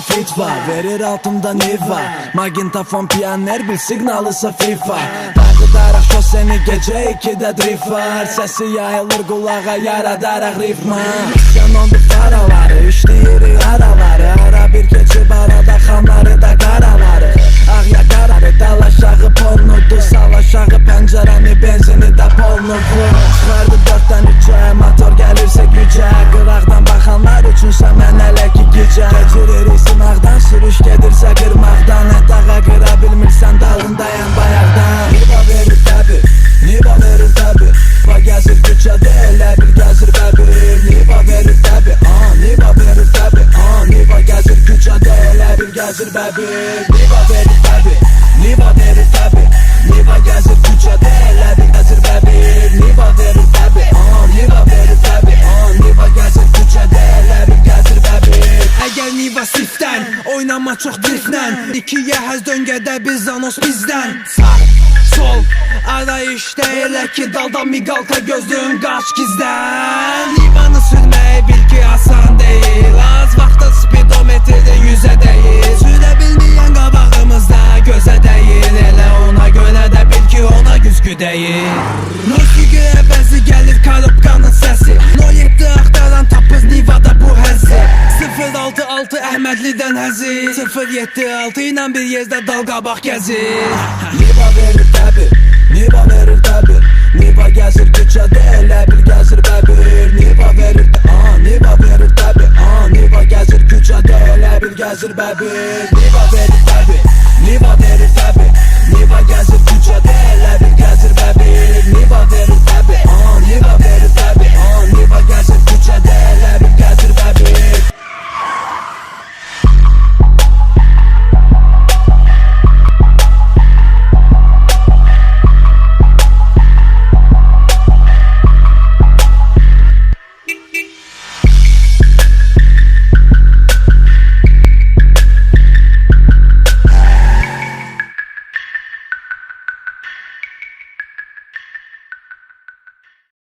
fit var. Verir altımda niva, magintafon piyaner bil signalısa FIFA. Dağıdaraq şo seni gece 2'də drift var. Sesi yayılır qulağa yaradarak ritma. Sen oldu faraları, işleyirik araları. Ara bir keçib arada xanları da qaraları. Ağ yakararı dal aşağı pornudu. Sal aşağı pəncərəni benzini da polnudu. Çıxardı 4'dən 3'ə motor gəlirsə gücə. Qıraqdan baxanlar üçünsə mən hələ ki gecə. Gecirir sınaqdan sürüş gedirsə qırmaqdan. Dağa qıra bilmirsən dalındayam bayaqdan. Niva verir təbi, niva verir təbi. Va gəzir küçədə elə bir gəzir bəbir. Niva verir təbi, niva verir təbi. Niva gəzir küçədə elə bir gəzir bəbir. Niva verir təbi, niva verir təbi. Niva gəzir küçədə elə bir gəzir bəbir. Niva verir təbi, niva verir təbi. Niva gəzir küçədə elə bir gəzir bəbir. Əgər Niva sifdən, oynama çox driftdən. 2'yə həz döngədə biz anos bizdən. Sağ, sol, arayışda elə ki dalda miqalta gözlüyün qaç gizdən. Nivanı sürməyi bil ki asan deyil. Az vaxtda speedometrdə 100'ə deyil. Sürə bilməyən qabağımızda gözə deyil. Elə ona görə də bil ki ona güzgü deyil. Musiqi əvəzi gəlir karıpqanın səsi. 07 axtaran tapız Nivada bu həzi. 066 Əhmədlidən həzi. 076 ilə bir yerdə dal qabaq gəzir. Niva verir təbi, niva verir təbi.